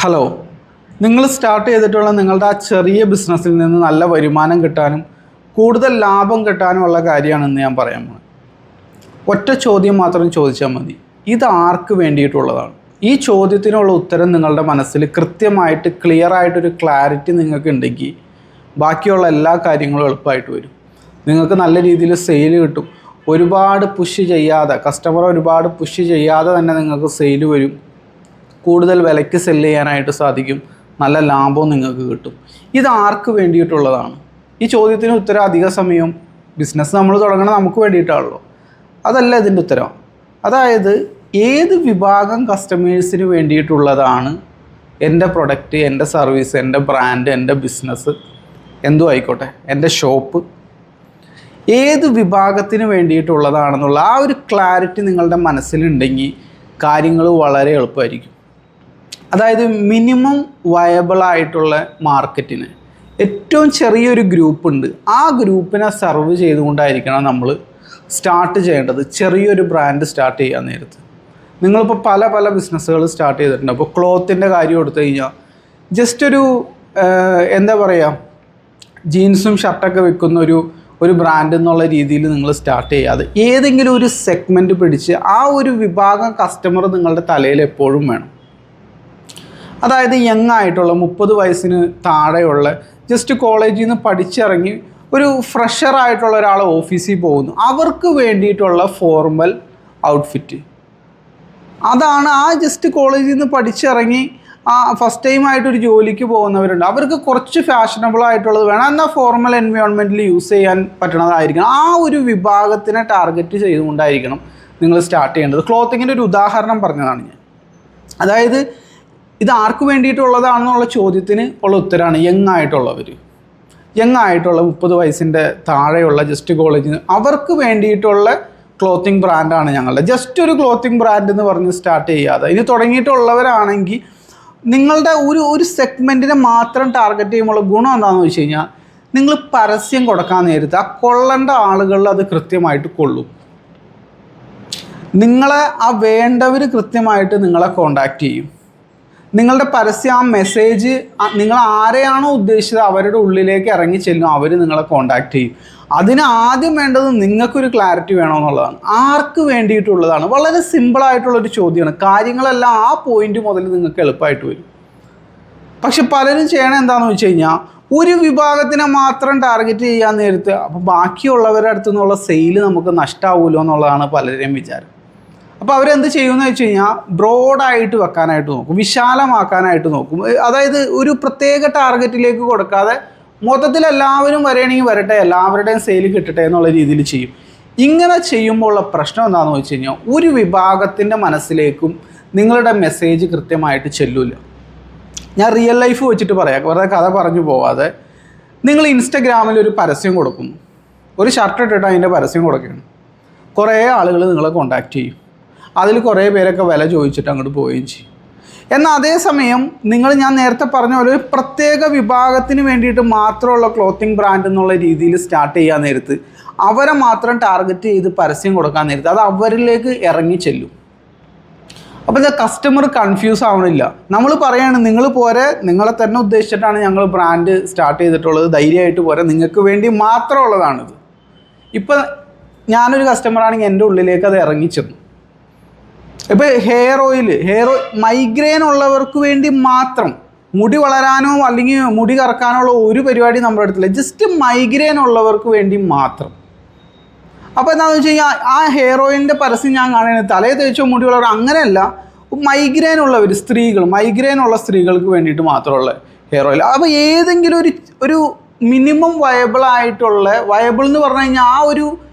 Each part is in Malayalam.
ഹലോ, നിങ്ങൾ സ്റ്റാർട്ട് ചെയ്തിട്ടുള്ള നിങ്ങളുടെ ആ ചെറിയ ബിസിനസ്സിൽ നിന്ന് നല്ല വരുമാനം കിട്ടാനും കൂടുതൽ ലാഭം കിട്ടാനുമുള്ള കാര്യമാണ് ഇന്ന് ഞാൻ പറയാൻ പോകുന്നത്. ഒറ്റ ചോദ്യം മാത്രം ചോദിച്ചാൽ മതി, ഇത് ആർക്ക് വേണ്ടിയിട്ടുള്ളതാണ്? ഈ ചോദ്യത്തിനുള്ള ഉത്തരം നിങ്ങളുടെ മനസ്സിൽ കൃത്യമായിട്ട് ക്ലിയർ ആയിട്ടൊരു ക്ലാരിറ്റി നിങ്ങൾക്ക് ഉണ്ടെങ്കിൽ ബാക്കിയുള്ള എല്ലാ കാര്യങ്ങളും എളുപ്പമായിട്ട് വരും. നിങ്ങൾക്ക് നല്ല രീതിയിൽ സെയിൽ കിട്ടും. ഒരുപാട് പുഷ് ചെയ്യാതെ, കസ്റ്റമർ ഒരുപാട് പുഷ് ചെയ്യാതെ തന്നെ നിങ്ങൾക്ക് സെയിൽ വരും. കൂടുതൽ വിലയ്ക്ക് സെല്ല് ചെയ്യാനായിട്ട് സാധിക്കും. നല്ല ലാഭവും നിങ്ങൾക്ക് കിട്ടും. ഇത് ആർക്ക് വേണ്ടിയിട്ടുള്ളതാണ്? ഈ ചോദ്യത്തിന് ഉത്തരം അധിക സമയം ബിസിനസ് നമ്മൾ തുടങ്ങണം നമുക്ക് വേണ്ടിയിട്ടാണല്ലോ. അതല്ല ഇതിൻ്റെ ഉത്തരം. അതായത് ഏത് വിഭാഗം കസ്റ്റമേഴ്സിന് വേണ്ടിയിട്ടുള്ളതാണ് എൻ്റെ പ്രൊഡക്റ്റ്, എൻ്റെ സർവീസ്, എൻ്റെ ബ്രാൻഡ്, എൻ്റെ ബിസിനസ് എന്തോ ആയിക്കോട്ടെ, എൻ്റെ ഷോപ്പ് ഏത് വിഭാഗത്തിന് വേണ്ടിയിട്ടുള്ളതാണെന്നുള്ള ആ ഒരു ക്ലാരിറ്റി നിങ്ങളുടെ മനസ്സിലുണ്ടെങ്കിൽ കാര്യങ്ങൾ വളരെ എളുപ്പമായിരിക്കും. അതായത് മിനിമം വയബിളായിട്ടുള്ള മാർക്കറ്റിന് ഏറ്റവും ചെറിയൊരു ഗ്രൂപ്പുണ്ട്. ആ ഗ്രൂപ്പിനെ സർവ് ചെയ്തുകൊണ്ടായിരിക്കണം നമ്മൾ സ്റ്റാർട്ട് ചെയ്യേണ്ടത്. ചെറിയൊരു ബ്രാൻഡ് സ്റ്റാർട്ട് ചെയ്യാൻ നേരത്ത് നിങ്ങളിപ്പോൾ പല ബിസിനസ്സുകൾ സ്റ്റാർട്ട് ചെയ്തിട്ടുണ്ട്. അപ്പോൾ ക്ലോത്തിൻ്റെ കാര്യം എടുത്തു കഴിഞ്ഞാൽ ജസ്റ്റ് എന്താ പറയുക, ജീൻസും ഷർട്ടൊക്കെ വിൽക്കുന്ന ഒരു ബ്രാൻഡ് എന്നുള്ള രീതിയിൽ നിങ്ങൾ സ്റ്റാർട്ട് ചെയ്യാതെ ഏതെങ്കിലും ഒരു സെഗ്മെൻറ്റ് പിടിച്ച് ആ ഒരു വിഭാഗം കസ്റ്റമർ നിങ്ങളുടെ തലയിൽ എപ്പോഴും വേണം. അതായത് യങ് ആയിട്ടുള്ള 30 വയസ്സിന് താഴെയുള്ള ജസ്റ്റ് കോളേജിൽ നിന്ന് പഠിച്ചിറങ്ങി ഒരു ഫ്രഷർ ആയിട്ടുള്ള ഒരാൾ ഓഫീസിൽ പോകുന്നു, അവർക്ക് വേണ്ടിയിട്ടുള്ള ഫോർമൽ ഔട്ട്ഫിറ്റ്. അതാണ് ആ ജസ്റ്റ് കോളേജിൽ നിന്ന് പഠിച്ചിറങ്ങി ഫസ്റ്റ് ടൈം ആയിട്ടൊരു ജോലിക്ക് പോകുന്നവരുണ്ട്, അവർക്ക് കുറച്ച് ഫാഷനബിൾ ആയിട്ടുള്ളത് വേണം, എന്നാൽ ഫോർമൽ എൻവയോൺമെൻറ്റിൽ യൂസ് ചെയ്യാൻ പറ്റണതായിരിക്കണം. ആ ഒരു വിഭാഗത്തിനെ ടാർഗറ്റ് ചെയ്തുകൊണ്ടായിരിക്കണം നിങ്ങൾ സ്റ്റാർട്ട് ചെയ്യേണ്ടത്. ക്ലോത്തിങ്ങിൻ്റെ ഒരു ഉദാഹരണം പറഞ്ഞതാണ് ഞാൻ. അതായത് ഇത് ആർക്ക് വേണ്ടിയിട്ടുള്ളതാണെന്നുള്ള ചോദ്യത്തിന് ഉള്ള ഉത്തരമാണ് യങ് ആയിട്ടുള്ളവർ. യങ് ആയിട്ടുള്ള 30 വയസ്സിൻ്റെ താഴെയുള്ള ജസ്റ്റ് കോളേജിൽ അവർക്ക് വേണ്ടിയിട്ടുള്ള ക്ലോത്തിങ് ബ്രാൻഡാണ് ഞങ്ങളുടെ. ജസ്റ്റ് ഒരു ക്ലോത്തിങ് ബ്രാൻഡ് എന്ന് പറഞ്ഞ് സ്റ്റാർട്ട് ചെയ്യാതെ ഇനി തുടങ്ങിയിട്ടുള്ളവരാണെങ്കിൽ നിങ്ങളുടെ ഒരു സെഗ്മെൻറ്റിനെ മാത്രം ടാർഗറ്റ് ചെയ്യുമ്പോൾ ഗുണം എന്താണെന്ന് വെച്ച് കഴിഞ്ഞാൽ നിങ്ങൾ പരസ്യം കൊടുക്കാൻ നേരത്ത് ആ കൊള്ളേണ്ട ആളുകളിൽ അത് കൃത്യമായിട്ട് കൊള്ളും. നിങ്ങളെ ആ വേണ്ടവർ കൃത്യമായിട്ട് നിങ്ങളെ കോണ്ടാക്റ്റ് ചെയ്യും. നിങ്ങളുടെ പരസ്യം, ആ മെസ്സേജ് നിങ്ങൾ ആരെയാണോ ഉദ്ദേശിച്ചത് അവരുടെ ഉള്ളിലേക്ക് ഇറങ്ങി ചെല്ലും, അവർ നിങ്ങളെ കോണ്ടാക്റ്റ് ചെയ്യും. അതിന് ആദ്യം വേണ്ടത് നിങ്ങൾക്കൊരു ക്ലാരിറ്റി വേണമെന്നുള്ളതാണ്. ആർക്ക് വേണ്ടിയിട്ടുള്ളതാണ്? വളരെ സിമ്പിളായിട്ടുള്ളൊരു ചോദ്യമാണ്. കാര്യങ്ങളെല്ലാം ആ പോയിന്റ് മുതൽ നിങ്ങൾക്ക് എളുപ്പമായിട്ട് വരും. പക്ഷെ പലരും ചെയ്യണത് എന്താണെന്ന് വെച്ച് കഴിഞ്ഞാൽ ഒരു വിഭാഗത്തിനെ മാത്രം ടാർഗറ്റ് ചെയ്യാൻ നേരത്ത് അപ്പോൾ ബാക്കിയുള്ളവരുടെ അടുത്തു നിന്നുള്ള സെയിൽ നമുക്ക് നഷ്ടമാവുമല്ലോ എന്നുള്ളതാണ് പലരുടെയും വിചാരം. അപ്പോൾ അവരെന്ത് ചെയ്യുമെന്ന് വെച്ച് കഴിഞ്ഞാൽ ബ്രോഡായിട്ട് വെക്കാനായിട്ട് നോക്കും, വിശാലമാക്കാനായിട്ട് നോക്കും. അതായത് ഒരു പ്രത്യേക ടാർഗറ്റിലേക്ക് കൊടുക്കാതെ മൊത്തത്തിൽ എല്ലാവരും വരികയാണെങ്കിൽ വരട്ടെ, എല്ലാവരുടെയും സെയിൽ കിട്ടട്ടെ എന്നുള്ള രീതിയിൽ ചെയ്യും. ഇങ്ങനെ ചെയ്യുമ്പോൾ ഉള്ള പ്രശ്നം എന്താണെന്ന് വെച്ച് കഴിഞ്ഞാൽ ഒരു വിഭാഗത്തിൻ്റെ മനസ്സിലേക്കും നിങ്ങളുടെ മെസ്സേജ് കൃത്യമായിട്ട് ചെല്ലില്ല. ഞാൻ റിയൽ ലൈഫ് വെച്ചിട്ട് പറയാം, വെറുതെ കഥ പറഞ്ഞു പോവാതെ. നിങ്ങൾ ഇൻസ്റ്റഗ്രാമിൽ ഒരു പരസ്യം കൊടുക്കുന്നു, ഒരു ഷർട്ട് ഇട്ടിട്ട് അതിൻ്റെ പരസ്യം കൊടുക്കുകയാണ്. കുറേ ആളുകൾ നിങ്ങളെ കോണ്ടാക്റ്റ് ചെയ്യും. അതിൽ കുറേ പേരൊക്കെ വില ചോദിച്ചിട്ട് അങ്ങോട്ട് പോവുകയും ചെയ്യും. എന്നാൽ അതേസമയം ഞാൻ നേരത്തെ പറഞ്ഞ പോലെ ഒരു പ്രത്യേക വിഭാഗത്തിന് വേണ്ടിയിട്ട് മാത്രമുള്ള ക്ലോത്തിങ് ബ്രാൻഡ് എന്നുള്ള രീതിയിൽ സ്റ്റാർട്ട് ചെയ്യാൻ നേരത്ത് അവരെ മാത്രം ടാർഗറ്റ് ചെയ്ത് പരസ്യം കൊടുക്കാൻ നേരത്ത് അത് അവരിലേക്ക് ഇറങ്ങി ചെല്ലും. അപ്പോൾ കസ്റ്റമർ കൺഫ്യൂസ് ആവണില്ല. നമ്മൾ പറയാണ് നിങ്ങൾ പോരെ, നിങ്ങളെ തന്നെ ഉദ്ദേശിച്ചിട്ടാണ് ഞങ്ങൾ ബ്രാൻഡ് സ്റ്റാർട്ട് ചെയ്തിട്ടുള്ളത്, ധൈര്യമായിട്ട് പോരെ, നിങ്ങൾക്ക് വേണ്ടി മാത്രമുള്ളതാണിത്. ഇപ്പം ഞാനൊരു കസ്റ്റമറാണെങ്കിൽ എൻ്റെ ഉള്ളിലേക്ക് അത് ഇറങ്ങിച്ചെന്നു. ഇപ്പോൾ ഹെയർ ഓയിൽ മൈഗ്രെയിൻ ഉള്ളവർക്ക് വേണ്ടി മാത്രം, മുടി വളരാനോ അല്ലെങ്കിൽ മുടി കറക്കാനോ ഉള്ള ഒരു പരിപാടി നമ്മുടെ അടുത്തില്ല, ജസ്റ്റ് മൈഗ്രെയിൻ ഉള്ളവർക്ക് വേണ്ടി മാത്രം. അപ്പോൾ എന്താണെന്ന് വെച്ച് കഴിഞ്ഞാൽ ആ ഹെയർ ഓയിലിൻ്റെ പരസ്യം ഞാൻ കാണുന്നത് തലയിൽ തേച്ചോ മുടി വളരോ അങ്ങനെയല്ല, മൈഗ്രെയിൻ ഉള്ളവർ, മൈഗ്രെയിൻ ഉള്ള സ്ത്രീകൾക്ക് വേണ്ടിയിട്ട് മാത്രമുള്ള ഹെയർ ഓയിൽ. അപ്പോൾ ഏതെങ്കിലും ഒരു മിനിമം വയബിൾ എന്ന് പറഞ്ഞു കഴിഞ്ഞാൽ ആ ഒരു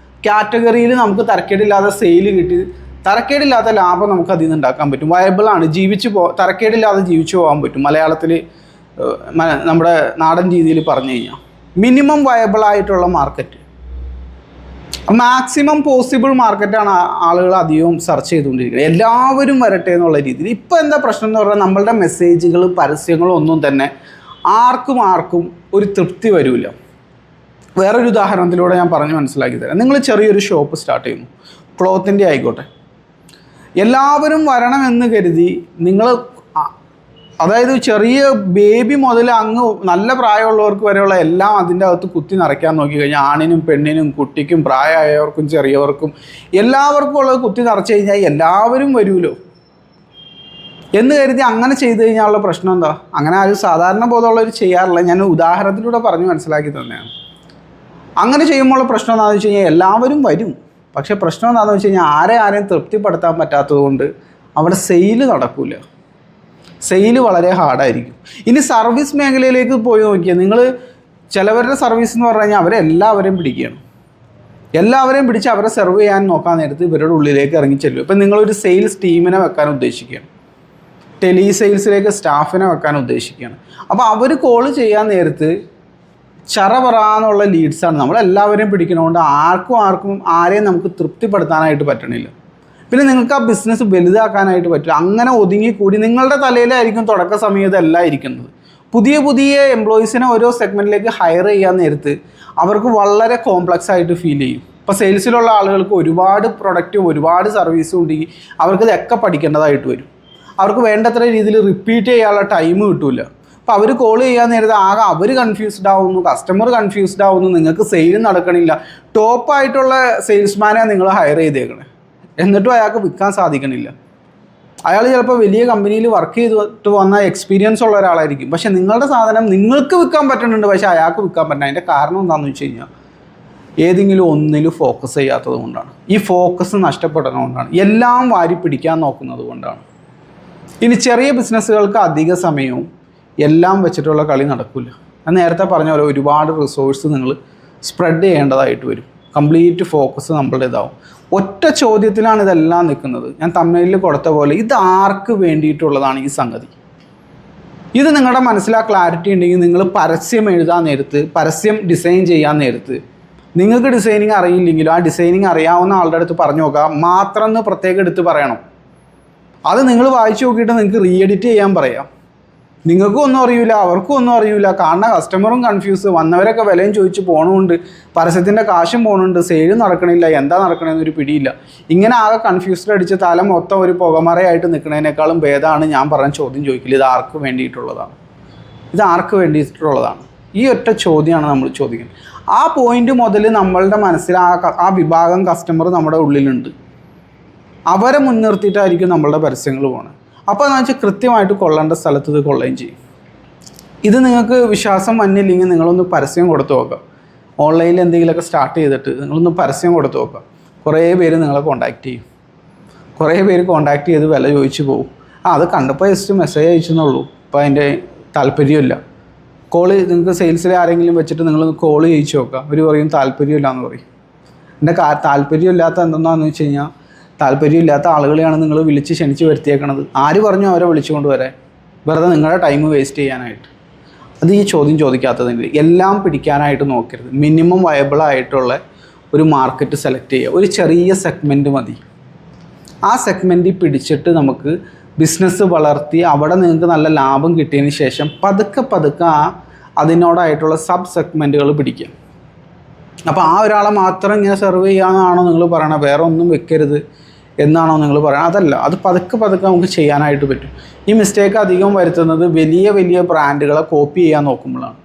കാറ്റഗറിയിൽ നമുക്ക് തരക്കേടില്ലാതെ സെയിൽ കിട്ടി, തരക്കേടില്ലാത്ത ലാഭം നമുക്ക് അതിൽ നിന്ന് ഉണ്ടാക്കാൻ പറ്റും. വയബിളാണ്, തരക്കേടില്ലാതെ ജീവിച്ചു പോകാൻ പറ്റും. മലയാളത്തിൽ നമ്മുടെ നാടൻ രീതിയിൽ പറഞ്ഞു കഴിഞ്ഞാൽ മിനിമം വയബിളായിട്ടുള്ള മാർക്കറ്റ്, മാക്സിമം പോസിബിൾ മാർക്കറ്റാണ് ആളുകൾ അധികവും സെർച്ച് ചെയ്തുകൊണ്ടിരിക്കുന്നത്. എല്ലാവരും വരട്ടെ എന്നുള്ള രീതിയിൽ. ഇപ്പോൾ എന്താ പ്രശ്നം എന്ന് പറഞ്ഞാൽ നമ്മളുടെ മെസ്സേജുകൾ, പരസ്യങ്ങളും ഒന്നും തന്നെ ആർക്കും ഒരു തൃപ്തി വരില്ല. വേറൊരു ഉദാഹരണത്തിലൂടെ ഞാൻ പറഞ്ഞ് മനസ്സിലാക്കി തരാം. നിങ്ങൾ ചെറിയൊരു ഷോപ്പ് സ്റ്റാർട്ട് ചെയ്യുന്നു, ക്ലോത്തിൻ്റെ ആയിക്കോട്ടെ. എല്ലാവരും വരണമെന്ന് കരുതി നിങ്ങൾ അതായത് ചെറിയ ബേബി മുതൽ അങ്ങ് നല്ല പ്രായമുള്ളവർക്ക് വരെയുള്ള എല്ലാം അതിൻ്റെ അകത്ത് കുത്തി നിറയ്ക്കാൻ നോക്കിക്കഴിഞ്ഞാൽ ആണിനും പെണ്ണിനും കുട്ടിക്കും പ്രായമായവർക്കും ചെറിയവർക്കും എല്ലാവർക്കും ഉള്ളത് കുത്തി നിറച്ച് കഴിഞ്ഞാൽ എല്ലാവരും വരുമല്ലോ എന്ന് കരുതി അങ്ങനെ ചെയ്തു കഴിഞ്ഞാലുള്ള പ്രശ്നം എന്താ? അങ്ങനെ ആരും സാധാരണ ബോധമുള്ളവർ ചെയ്യാറില്ല. ഞാൻ ഉദാഹരണത്തിലൂടെ പറഞ്ഞ് മനസ്സിലാക്കി തന്നെയാണ്. അങ്ങനെ ചെയ്യുമ്പോഴുള്ള പ്രശ്നം എന്താണെന്ന് വെച്ച് കഴിഞ്ഞാൽ എല്ലാവരും വരും. പക്ഷേ പ്രശ്നം എന്താണെന്ന് വെച്ച് കഴിഞ്ഞാൽ ആരെയും തൃപ്തിപ്പെടുത്താൻ പറ്റാത്തത് കൊണ്ട് അവിടെ സെയിൽ നടക്കില്ല. സെയിൽ വളരെ ഹാർഡായിരിക്കും. ഇനി സർവീസ് മേഖലയിലേക്ക് പോയി നോക്കിയാൽ നിങ്ങൾ ചിലവരുടെ സർവീസ് എന്ന് പറഞ്ഞു കഴിഞ്ഞാൽ അവരെല്ലാവരെയും പിടിക്കുകയാണ്. എല്ലാവരെയും പിടിച്ച് അവരെ സെർവ് ചെയ്യാൻ നോക്കാൻ നേരത്ത് ഇവരുടെ ഉള്ളിലേക്ക് ഇറങ്ങി ചെല്ലും. ഇപ്പം നിങ്ങളൊരു സെയിൽസ് ടീമിനെ വെക്കാൻ ഉദ്ദേശിക്കുകയാണ്, ടെലി സെയിൽസിലേക്ക് സ്റ്റാഫിനെ വെക്കാൻ ഉദ്ദേശിക്കുകയാണ്. അപ്പോൾ അവർ കോൾ ചെയ്യാൻ നേരത്ത് ചറപറാന്നുള്ള ലീഡ്സാണ്. നമ്മളെല്ലാവരെയും പിടിക്കണതുകൊണ്ട് ആർക്കും ആരെയും നമുക്ക് തൃപ്തിപ്പെടുത്താനായിട്ട് പറ്റണില്ല. പിന്നെ നിങ്ങൾക്ക് ആ ബിസിനസ് വലുതാക്കാനായിട്ട് പറ്റില്ല. അങ്ങനെ ഒതുങ്ങിക്കൂടി നിങ്ങളുടെ തലയിലായിരിക്കും തുടക്ക സമയത്ത് എല്ലാം ഇരിക്കുന്നത്. പുതിയ എംപ്ലോയീസിനെ ഓരോ സെഗ്മെൻറ്റിലേക്ക് ഹയർ ചെയ്യാൻ നേരത്ത് അവർക്ക് വളരെ കോംപ്ലക്സ് ആയിട്ട് ഫീൽ ചെയ്യും. ഇപ്പോൾ സെയിൽസിലുള്ള ആളുകൾക്ക് ഒരുപാട് പ്രൊഡക്റ്റും ഒരുപാട് സർവീസും ഉണ്ടെങ്കിൽ അവർക്ക് ഇതൊക്കെ പഠിക്കേണ്ടതായിട്ട് വരും. അവർക്ക് വേണ്ടത്ര രീതിയിൽ റിപ്പീറ്റ് ചെയ്യാനുള്ള ടൈം കിട്ടില്ല. അപ്പോൾ അവർ കോൾ ചെയ്യാൻ നേരത്തെ ആകെ അവർ കൺഫ്യൂസ്ഡ് ആവുന്നു, കസ്റ്റമർ കൺഫ്യൂസ്ഡ് ആവുന്നു, നിങ്ങൾക്ക് സെയിൽ നടക്കണില്ല. ടോപ്പായിട്ടുള്ള സെയിൽസ്മാനെ നിങ്ങൾ ഹയർ ചെയ്തേക്കണേ, എന്നിട്ടും അയാൾക്ക് വിൽക്കാൻ സാധിക്കണില്ല. അയാൾ ചിലപ്പോൾ വലിയ കമ്പനിയിൽ വർക്ക് ചെയ്തിട്ട് വന്ന എക്സ്പീരിയൻസ് ഉള്ള ഒരാളായിരിക്കും. പക്ഷേ നിങ്ങളുടെ സാധനം നിങ്ങൾക്ക് വിൽക്കാൻ പറ്റുന്നുണ്ട്, പക്ഷേ അയാൾക്ക് വിൽക്കാൻ പറ്റില്ല. അതിൻ്റെ കാരണം എന്താണെന്ന് വെച്ച് കഴിഞ്ഞാൽ ഏതെങ്കിലും ഒന്നിൽ ഫോക്കസ് ചെയ്യാത്തത് കൊണ്ടാണ്. ഈ ഫോക്കസ് നഷ്ടപ്പെടുന്നതുകൊണ്ടാണ്. എല്ലാം വാരി പിടിക്കാൻ നോക്കുന്നത് കൊണ്ടാണ്. ഇനി ചെറിയ ബിസിനസ്സുകൾക്ക് അധിക സമയവും എല്ലാം വെച്ചിട്ടുള്ള കളി നടക്കില്ല. ഞാൻ നേരത്തെ പറഞ്ഞ പോലെ ഒരുപാട് റിസോഴ്സ് നിങ്ങൾ സ്പ്രെഡ് ചെയ്യേണ്ടതായിട്ട് വരും. കംപ്ലീറ്റ് ഫോക്കസ് നമ്മളുടെ ഇതാവും. ഒറ്റ ചോദ്യത്തിലാണ് ഇതെല്ലാം നിൽക്കുന്നത്. ഞാൻ തമിഴിൽ കൊടുത്ത പോലെ ഇത് ആർക്ക് വേണ്ടിയിട്ടുള്ളതാണ് ഈ സംഗതി? ഇത് നിങ്ങളുടെ മനസ്സിൽ ആ ക്ലാരിറ്റി ഉണ്ടെങ്കിൽ നിങ്ങൾ പരസ്യം എഴുതാൻ നേരത്ത്, പരസ്യം ഡിസൈൻ ചെയ്യാൻ നേരത്ത് നിങ്ങൾക്ക് ഡിസൈനിങ് അറിയില്ലെങ്കിലും ആ ഡിസൈനിങ് അറിയാവുന്ന ആളുടെ അടുത്ത് പറഞ്ഞു നോക്കുക. മാത്രം എന്ന് പ്രത്യേകം എടുത്ത് പറയണം. അത് നിങ്ങൾ വായിച്ചു നോക്കിയിട്ട് നിങ്ങൾക്ക് റീ എഡിറ്റ് ചെയ്യാൻ പറയാം. നിങ്ങൾക്കും ഒന്നും അറിയില്ല, അവർക്കും ഒന്നും അറിയില്ല. കാണുന്ന കസ്റ്റമറും കൺഫ്യൂസ്, വന്നവരൊക്കെ വിലയും ചോദിച്ച് പോകണമുണ്ട്, പരസ്യത്തിൻ്റെ കാശും പോകണുണ്ട്, സെയിലും നടക്കണില്ല, എന്താ നടക്കണമെന്നൊരു പിടിയില്ല. ഇങ്ങനെ ആകെ കൺഫ്യൂസ്ഡ് അടിച്ച് തല മൊത്തം ഒരു പുകമറയായിട്ട് നിൽക്കുന്നതിനേക്കാളും ഭേദമാണ് ഞാൻ പറഞ്ഞ ചോദ്യം ചോദിക്കില്ല. ഇത് ആർക്ക് വേണ്ടിയിട്ടുള്ളതാണ്? ഇത് ആർക്ക് വേണ്ടിയിട്ടുള്ളതാണ്? ഈ ഒറ്റ ചോദ്യമാണ് നമ്മൾ ചോദിക്കുന്നത്. ആ പോയിന്റ് മുതൽ നമ്മളുടെ മനസ്സിൽ ആ വിഭാഗം കസ്റ്റമർ നമ്മുടെ ഉള്ളിലുണ്ട്. അവരെ മുൻനിർത്തിയിട്ടായിരിക്കും നമ്മളുടെ പരസ്യങ്ങൾ പോകണം. അപ്പോൾ എന്ന് വെച്ചാൽ കൃത്യമായിട്ട് കൊള്ളേണ്ട സ്ഥലത്ത് ഇത് കൊള്ളുകയും ചെയ്യും. ഇത് നിങ്ങൾക്ക് വിശ്വാസം വന്നില്ലെങ്കിൽ നിങ്ങളൊന്ന് പരസ്യം കൊടുത്തു നോക്കാം. ഓൺലൈനിൽ എന്തെങ്കിലുമൊക്കെ സ്റ്റാർട്ട് ചെയ്തിട്ട് നിങ്ങളൊന്ന് പരസ്യം കൊടുത്തു നോക്കാം. കുറേ പേര് നിങ്ങളെ കോൺടാക്റ്റ് ചെയ്യും. കുറേ പേര് കോൺടാക്റ്റ് ചെയ്ത് വില ചോദിച്ചു പോകും. അത് കണ്ടപ്പോൾ ജസ്റ്റ് മെസ്സേജ് അയച്ചെന്നുള്ളൂ, അപ്പോൾ അതിൻ്റെ താല്പര്യമില്ല. കോള് നിങ്ങൾക്ക് സെയിൽസിൽ ആരെങ്കിലും വെച്ചിട്ട് നിങ്ങളൊന്ന് കോള് ചെയ്യിച്ച് നോക്കാം. അവർ പറയും താല്പര്യമില്ല എന്ന് പറയും. എൻ്റെ താല്പര്യമില്ലാത്ത എന്തെന്നാന്ന് വെച്ച് കഴിഞ്ഞാൽ താല്പര്യമില്ലാത്ത ആളുകളെയാണ് നിങ്ങൾ വിളിച്ച് ക്ഷണിച്ച് വരുത്തിയേക്കണത്. ആര് പറഞ്ഞു അവരെ വിളിച്ചു കൊണ്ടുവരാൻ? വെറുതെ നിങ്ങളുടെ ടൈം വേസ്റ്റ് ചെയ്യാനായിട്ട്. അത് ഈ ചോദ്യം ചോദിക്കാത്തതിൻ്റെ എല്ലാം പിടിക്കാനായിട്ട് നോക്കരുത്. മിനിമം വയബിളായിട്ടുള്ള ഒരു മാർക്കറ്റ് സെലക്ട് ചെയ്യുക. ഒരു ചെറിയ സെഗ്മെൻറ്റ് മതി. ആ സെഗ്മെൻറ്റിൽ പിടിച്ചിട്ട് നമുക്ക് ബിസിനസ് വളർത്തി അവിടെ നിങ്ങൾക്ക് നല്ല ലാഭം കിട്ടിയതിന് ശേഷം പതുക്കെ അതിനോടായിട്ടുള്ള സബ് സെഗ്മെൻറ്റുകൾ പിടിക്കുക. അപ്പോൾ ആ ഒരാളെ മാത്രം ഇങ്ങനെ സെർവ് ചെയ്യാമെന്നാണോ നിങ്ങൾ പറയണത്? വേറെ ഒന്നും വെക്കരുത് എന്നാണോ നിങ്ങൾ പറയുന്നത്? അതല്ല, അത് പതുക്കെ നമുക്ക് ചെയ്യാനായിട്ട് പറ്റും. ഈ മിസ്റ്റേക്ക് അധികം വരുത്തുന്നത് വലിയ ബ്രാൻഡുകളെ കോപ്പി ചെയ്യാൻ നോക്കുമ്പോഴാണ്.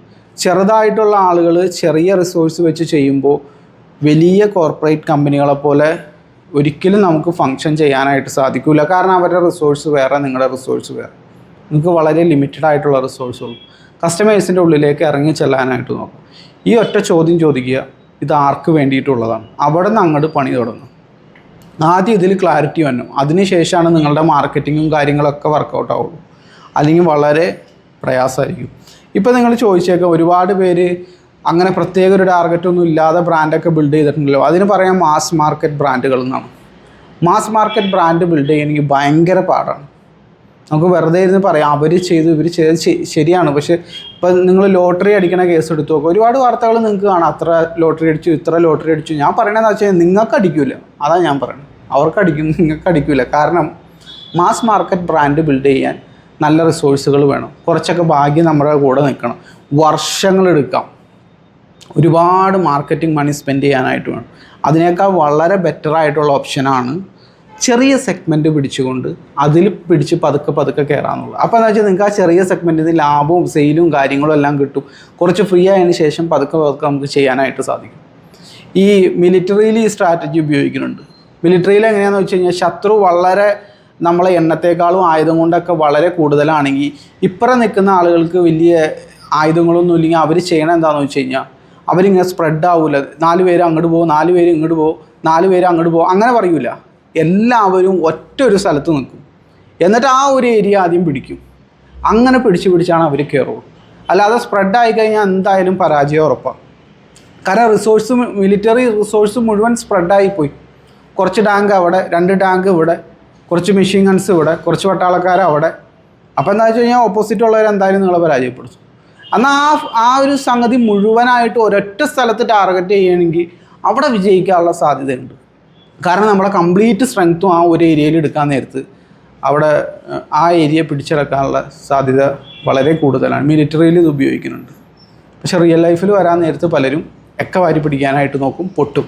ചെറുതായിട്ടുള്ള ആളുകൾ ചെറിയ റിസോഴ്സ് വെച്ച് ചെയ്യുമ്പോൾ വലിയ കോർപ്പറേറ്റ് കമ്പനികളെ പോലെ ഒരിക്കലും നമുക്ക് ഫങ്ഷൻ ചെയ്യാനായിട്ട് സാധിക്കില്ല. കാരണം അവരുടെ റിസോഴ്സ് വേറെ, നിങ്ങളുടെ റിസോഴ്സ് വേറെ. നിങ്ങൾക്ക് വളരെ ലിമിറ്റഡ് ആയിട്ടുള്ള റിസോഴ്സുള്ളൂ. കസ്റ്റമേഴ്സിൻ്റെ ഉള്ളിലേക്ക് ഇറങ്ങി ചെല്ലാനായിട്ട് നോക്കും. ഈ ഒറ്റ ചോദ്യം ചോദിക്കുക, ഇത് ആർക്ക് വേണ്ടിയിട്ടുള്ളതാണ്? അവിടെ നിന്ന് അങ്ങോട്ട് പണി തുടങ്ങും. ആദ്യം ഇതിൽ ക്ലാരിറ്റി വരണം. അതിനുശേഷമാണ് നിങ്ങളുടെ മാർക്കറ്റിങ്ങും കാര്യങ്ങളൊക്കെ വർക്കൗട്ട് ആവുള്ളൂ. അല്ലെങ്കിൽ വളരെ പ്രയാസമായിരിക്കും. ഇപ്പോൾ നിങ്ങൾ ചോദിച്ചേക്കാം, ഒരുപാട് പേര് അങ്ങനെ പ്രത്യേക ഒരു ടാർഗറ്റൊന്നും ഇല്ലാതെ ബ്രാൻഡൊക്കെ ബിൽഡ് ചെയ്തിട്ടുണ്ടല്ലോ. അതിന് പറയാം മാസ് മാർക്കറ്റ് ബ്രാൻഡുകൾ എന്നാണ്. മാസ് മാർക്കറ്റ് ബ്രാൻഡ് ബിൽഡ് ചെയ്യണമെങ്കിൽ ഭയങ്കര പാടാണ്. നമുക്ക് വെറുതെ ഇരുന്ന് പറയാം അവർ ചെയ്തു ഇവർ ചെയ്ത് ശരിയാണ്. പക്ഷേ ഇപ്പം നിങ്ങൾ ലോട്ടറി അടിക്കണ കേസ് എടുത്തു നോക്കുക. ഒരുപാട് വാർത്തകൾ നിങ്ങൾക്ക് കാണാം, അത്ര ലോട്ടറി അടിച്ചു, ഇത്ര ലോട്ടറി അടിച്ചു. ഞാൻ പറയണതെന്ന് വെച്ചാൽ നിങ്ങൾക്ക് അടിക്കില്ല, അതാണ് ഞാൻ പറയുന്നത്. അവർക്ക് അടിക്കും, നിങ്ങൾക്ക് അടിക്കില്ല. കാരണം മാസ് മാർക്കറ്റ് ബ്രാൻഡ് ബിൽഡ് ചെയ്യാൻ നല്ല റിസോഴ്സുകൾ വേണം. കുറച്ചൊക്കെ ഭാഗ്യം നമ്മുടെ കൂടെ നിൽക്കണം. വർഷങ്ങളെടുക്കാം. ഒരുപാട് മാർക്കറ്റിംഗ് മണി സ്പെൻഡ് ചെയ്യാനായിട്ട് വേണം. അതിനേക്കാൾ വളരെ ബെറ്ററായിട്ടുള്ള ഓപ്ഷനാണ് ചെറിയ സെഗ്മെൻറ്റ് പിടിച്ചുകൊണ്ട് അതിൽ പിടിച്ച് പതുക്കെ പതുക്കെ കയറാമെന്നുള്ളത്. അപ്പോൾ എന്താ വെച്ചാൽ നിങ്ങൾക്ക് ആ ചെറിയ സെഗ്മെൻറ്റിൽ നിന്ന് ലാഭവും സെയിലും കാര്യങ്ങളും എല്ലാം കിട്ടും. കുറച്ച് ഫ്രീ ആയതിനു ശേഷം പതുക്കെ പതുക്കെ നമുക്ക് ചെയ്യാനായിട്ട് സാധിക്കും. ഈ മിലിറ്ററിയിൽ ഈ സ്ട്രാറ്റജി ഉപയോഗിക്കുന്നുണ്ട്. മിലിറ്ററിയിൽ എങ്ങനെയാണെന്ന് വെച്ച് കഴിഞ്ഞാൽ ശത്രു വളരെ നമ്മളെ എണ്ണത്തേക്കാളും ആയുധം കൊണ്ടൊക്കെ വളരെ കൂടുതലാണെങ്കിൽ ഇപ്പുറം നിൽക്കുന്ന ആളുകൾക്ക് വലിയ ആയുധങ്ങളൊന്നും ഇല്ലെങ്കിൽ അവർ ചെയ്യണം എന്താണെന്ന് വെച്ച് കഴിഞ്ഞാൽ അവരിങ്ങനെ സ്പ്രെഡ് ആവില്ല. 4 പേര് അങ്ങോട്ട് പോകും, 4 പേര് ഇങ്ങോട്ട് പോകും, 4 പേര് അങ്ങോട്ട് പോകും, അങ്ങനെ പറയൂല. എല്ലാവരും ഒറ്റ ഒരു സ്ഥലത്ത് നിൽക്കും. എന്നിട്ട് ആ ഒരു ഏരിയ ആദ്യം പിടിക്കും. അങ്ങനെ പിടിച്ചാണ് അവർ കയറുള്ളൂ. അല്ലാതെ സ്പ്രെഡ് ആയി കഴിഞ്ഞാൽ എന്തായാലും പരാജയം ഉറപ്പാണ്. കാരണം മിലിറ്ററി റിസോഴ്സ് മുഴുവൻ സ്പ്രെഡായിപ്പോയി. കുറച്ച് ടാങ്ക് അവിടെ, 2 ടാങ്ക് ഇവിടെ, കുറച്ച് മെഷീൻ ഗൺസ് ഇവിടെ, കുറച്ച് പട്ടാളക്കാർ അവിടെ. അപ്പോൾ എന്താ വെച്ച് കഴിഞ്ഞാൽ ഓപ്പോസിറ്റ് ഉള്ളവർ എന്തായാലും നിങ്ങളെ പരാജയപ്പെടുത്തും. എന്നാൽ ആ ഒരു സംഗതി മുഴുവനായിട്ട് ഒരൊറ്റ സ്ഥലത്ത് ടാർഗറ്റ് ചെയ്യുകയാണെങ്കിൽ അവിടെ വിജയിക്കാനുള്ള സാധ്യതയുണ്ട്. കാരണം നമ്മളെ കംപ്ലീറ്റ് സ്ട്രെങ്ത്തും ആ ഒരു ഏരിയയിൽ എടുക്കാൻ നേരത്ത് അവിടെ ആ ഏരിയ പിടിച്ചെടുക്കാനുള്ള സാധ്യത വളരെ കൂടുതലാണ്. മിലിറ്ററിയിൽ ഇത് ഉപയോഗിക്കുന്നുണ്ട്. പക്ഷേ റിയൽ ലൈഫിൽ വരാൻ നേരത്ത് പലരും വാരി പിടിക്കാനായിട്ട് നോക്കും, പൊട്ടും.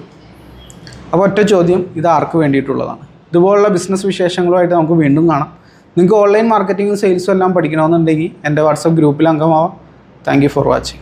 അപ്പോൾ ഒറ്റ ചോദ്യം, ഇത് ആർക്ക് വേണ്ടിയിട്ടുള്ളതാണ്? ഇതുപോലുള്ള ബിസിനസ് വിശേഷങ്ങളുമായിട്ട് നമുക്ക് വീണ്ടും കാണാം. നിങ്ങൾക്ക് ഓൺലൈൻ മാർക്കറ്റിങ്ങും സെയിൽസും എല്ലാം പഠിക്കണമെന്നുണ്ടെങ്കിൽ എൻ്റെ വാട്സപ്പ് ഗ്രൂപ്പിൽ അംഗമാവാം. Thank you for watching.